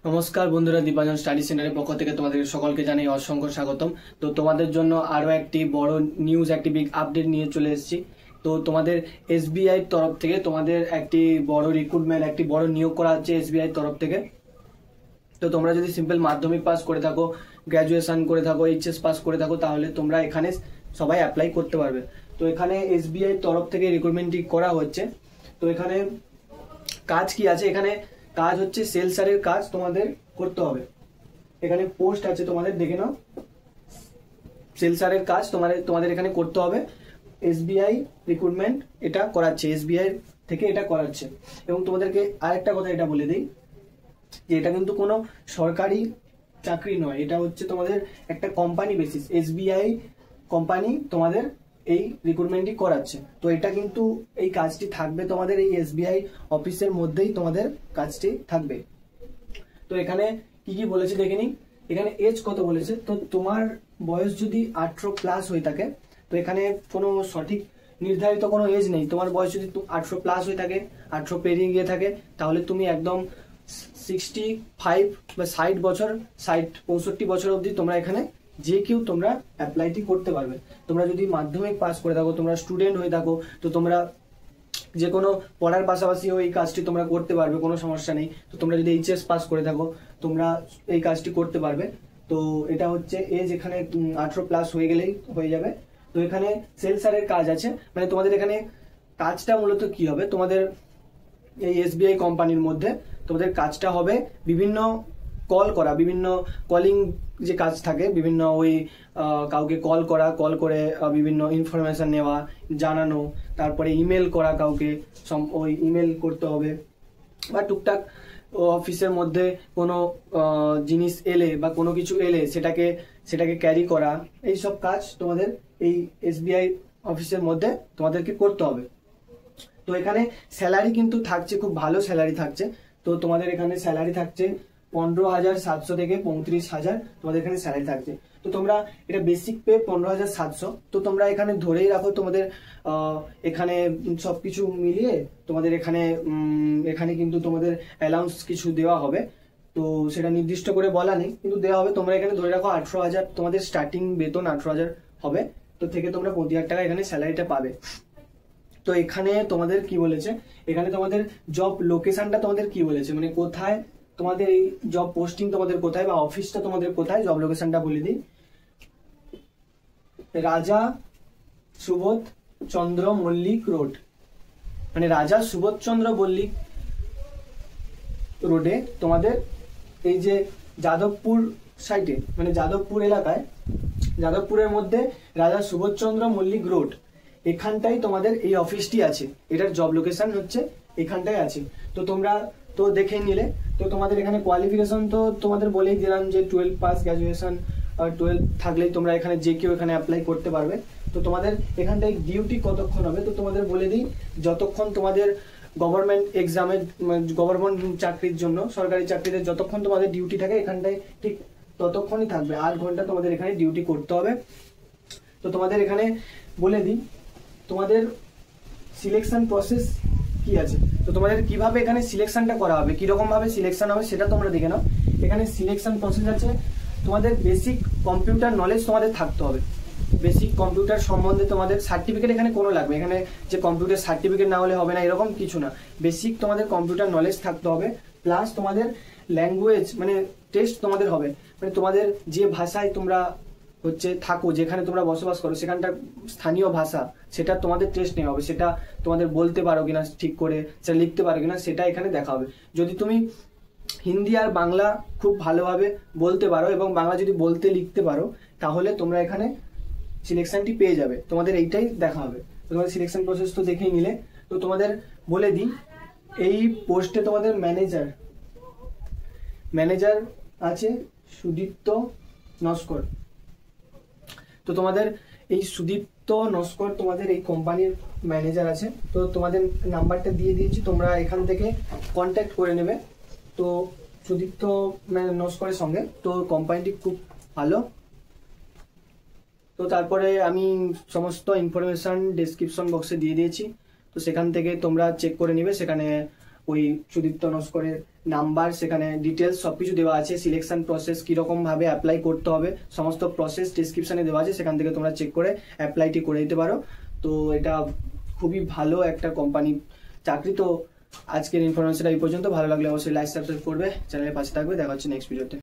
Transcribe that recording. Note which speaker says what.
Speaker 1: নমস্কার বন্ধুরা, দীপাঞ্জন স্টাডি সেন্টারের পক্ষ থেকে তোমাদের সকলকে জানাই অসংখ্য স্বাগতম। তো তোমাদের জন্য আরও একটি বড় নিউজ, একটি বিগ আপডেট নিয়ে চলে এসেছি। তো তোমাদের এসবিআই তরফ থেকে তোমাদের একটি বড় রিক্রুটমেন্ট, একটি বড় নিয়োগ করা হচ্ছে এসবিআই তরফ থেকে। তো তোমরা যদি সিম্পল মাধ্যমিক পাস করে থাকো, গ্র্যাজুয়েশন করে থাকো, এইচএস পাস করে থাকো, তাহলে তোমরা এখানে সবাই অ্যাপ্লাই করতে পারবে। তো এখানে এসবিআই তরফ থেকে রিক্রুটমেন্টটি করা হচ্ছে। তো এখানে কাজ কি আছে? এখানে কাজ হচ্ছে সেলসারের কাজ তোমাদের করতে হবে। এখানে পোস্ট আছে, তোমাদের দেখে নাও। সেলসারের কাজ তোমাদের এখানে করতে হবে। এসবিআই রিক্রুটমেন্ট এটা করাচ্ছে, এসবিআই থেকে এটা করাচ্ছে। এবং তোমাদেরকে আরেকটা কথা এটা বলে দিই যে এটা কিন্তু কোনো সরকারি চাকরি নয়, এটা হচ্ছে তোমাদের একটা কোম্পানি বেসিস। এসবিআই কোম্পানি তোমাদের এই রিক্রুটমেন্টটি করাচ্ছে। তো এটা কিন্তু এই কাজটি থাকবে তোমাদের এই এসবিআই অফিসের মধ্যেই, তোমাদের কাজটি থাকবে। তো এখানে কি কি বলেছে দেখে নিই। এখানে এজ কত বলেছে, তো তোমার বয়স যদি 18+ হয়ে থাকে, তো এখানে কোনো সঠিক নির্ধারিত কোনো এজ নেই। তোমার বয়স যদি 18+ হয়ে থাকে, 18 পেরিয়ে গিয়ে থাকে, তাহলে তুমি একদম 65 বা 60 বছর, 65 বছর অবধি তোমরা এখানে যে কেউ তোমরা অ্যাপ্লাইটি করতে পারবে। তোমরা যদি মাধ্যমিক পাস করে থাকো, তোমরা স্টুডেন্ট হয়ে থাকো, তো তোমরা যে কোনো পড়ার পাশাপাশিও এই কাজটি তোমরা করতে পারবে, কোনো সমস্যা নেই। তো তোমরা যদি এইচএস পাস করে থাকো, তোমরা এই কাজটি করতে পারবে। তো এটা হচ্ছে এজ, এখানে 18+ হয়ে গেলেই হয়ে যাবে। তো এখানে সেলসারের কাজ আছে, মানে তোমাদের এখানে কাজটা মূলত কি হবে, তোমাদের এই এসবিআই কোম্পানির মধ্যে তোমাদের কাজটা হবে বিভিন্ন কল করা, বিভিন্ন কলিং যে কাজ থাকে, বিভিন্ন ওই কাউকে কল করে বিভিন্ন ইনফরমেশন নেওয়া, জানানো, তারপরে ইমেল করা, কাউকে ওই ইমেল করতে হবে, বা টুকটাক অফিসের মধ্যে কোনো জিনিস এলে বা কোনো কিছু এলে সেটাকে ক্যারি করা, এই সব কাজ তোমাদের এই এসবিআই অফিসের মধ্যে তোমাদেরকে করতে হবে। তো এখানে স্যালারি কিন্তু থাকছে, খুব ভালো স্যালারি থাকছে। তো তোমাদের এখানে স্যালারি থাকছে 15,700 থেকে 35,000 তোমাদের এখানে স্যালারি থাকছে। তো তোমরা এটা বেসিক পে 15,700। তো তোমরা এখানে ধরেই রাখো তোমাদের এখানে সবকিছু মিলিয়ে তোমাদের এখানে কিন্তু তোমাদের অ্যালাউন্স কিছু দেওয়া হবে। তো সেটা নির্দিষ্ট করে বলা নেই, কিন্তু দেওয়া হবে। তোমরা এখানে ধরে রাখো 18,000 তোমাদের স্টার্টিং বেতন 18,000 হবে। তো থেকে তোমরা 25,000 টাকা এখানে স্যালারিটা পাবে। তো এখানে তোমাদের কি বলেছে, এখানে তোমাদের জব লোকেশনটা তোমাদের কি বলেছে, মানে কোথায় তোমাদের এই জব পোস্টিং তোমাদের কোথায়, বা অফিসটা তোমাদের কোথায়, জব লোকেশনটা বলে দিই। রাজা সুবোধ চন্দ্র মল্লিক রোড, মানে রাজা সুবোধ চন্দ্র মল্লিক রোডে তোমাদের এই যে যাদবপুর সাইটে, মানে যাদবপুর এলাকায়, যাদবপুরের মধ্যে রাজা সুবোধচন্দ্র মল্লিক রোড, এখানটাই তোমাদের এই অফিসটি আছে। এটার জব লোকেশন হচ্ছে এখানটাই আছে। তো তোমরা তো দেখে নিলে। তো তোমাদের এখানে কোয়ালিফিকেশন তো তোমাদের বলেই দিলাম যে 12 পাস, গ্র্যাজুয়েশন 12 থাকলেই তোমরা এখানে যে কেউ এখানে অ্যাপ্লাই করতে পারবে। তো তোমাদের এখানটায় ডিউটি কতক্ষণ হবে, তো তোমাদের বলে দিই, যতক্ষণ তোমাদের গভর্নমেন্ট এক্সামে, গভর্নমেন্ট চাকরির জন্য, সরকারি চাকরিতে যতক্ষণ তোমাদের ডিউটি থাকে এখানটায় ঠিক ততক্ষণই থাকবে। 8 ঘন্টা তোমাদের এখানে ডিউটি করতে হবে। তো তোমাদের এখানে বলে দিই তোমাদের সিলেকশন প্রসেস কি আছে। তো তোমাদের কিভাবে এখানে সিলেকশনটা করা হবে, কিরকম ভাবে সিলেকশন হবে সেটা তোমরা দেখে নাও। এখানে সিলেকশন প্রসেস আছে, তোমাদের বেসিক কম্পিউটার নলেজ তোমাদের থাকতে হবে। বেসিক কম্পিউটার সম্বন্ধে তোমাদের সার্টিফিকেট এখানে কোনো লাগবে, এখানে যে কম্পিউটার সার্টিফিকেট না হলে হবে না এরকম কিছু না। বেসিক তোমাদের কম্পিউটার নলেজ থাকতে হবে, প্লাস তোমাদের ল্যাঙ্গুয়েজ, মানে টেস্ট তোমাদের হবে, মানে তোমাদের যে ভাষায় তোমরা হচ্ছে থাকো, যেখানে তোমরা বসবাস করো, সেখানটার স্থানীয় ভাষা, সেটা তোমাদের টেস্ট নেওয়া হবে। সেটা তোমাদের বলতে পারো কিনা ঠিক করে, সেটা লিখতে পারো কিনা, সেটা এখানে দেখা হবে। যদি তুমি হিন্দি আর বাংলা খুব ভালোভাবে বলতে পারো এবং বাংলা যদি বলতে লিখতে পারো, তাহলে তোমরা এখানে সিলেকশনটি পেয়ে যাবে। তোমাদের এইটাই দেখা হবে। তোমাদের সিলেকশন প্রসেস তো দেখেই নিলে। তো তোমাদের বলে দিই, এই পোস্টে তোমাদের ম্যানেজার আছে সুদীপ্ত নস্কর। তো তোমাদের এই সুদীপ্ত নস্কর তোমাদের এই কোম্পানির ম্যানেজার আছে। তো তোমাদের নাম্বারটা দিয়ে দিয়েছি, তোমরা এখান থেকে কন্ট্যাক্ট করে নেবে। তো সুদীপ্ত নস্করের সঙ্গে, তো কোম্পানিটি খুব ভালো। তো তারপরে আমি সমস্ত ইনফরমেশন ডেসক্রিপশন বক্সে দিয়ে দিয়েছি, তো সেখান থেকে তোমরা চেক করে নিবে। সেখানে ওই সুদীপ্ত নস্করের নাম্বার, সেখানে ডিটেলস সবকিছু দেওয়া আছে, সিলেকশন প্রসেস কিরকম ভাবে অ্যাপ্লাই করতে হবে সমস্ত প্রসেস ডিসক্রিপশনে দেওয়া আছে, সেখান থেকে তোমরা চেক করে অ্যাপ্লাইটি করে দিতে পারো। তো এটা খুবই ভালো একটা কোম্পানি চাকরি। তো আজকের ইনফরমেশনটা এই পর্যন্ত। ভালো লাগলে অবশ্যই লাইক সাবস্ক্রাইব করবে, চ্যানেলের পাশে থাকবে। দেখা হচ্ছে নেক্সট ভিডিওতে।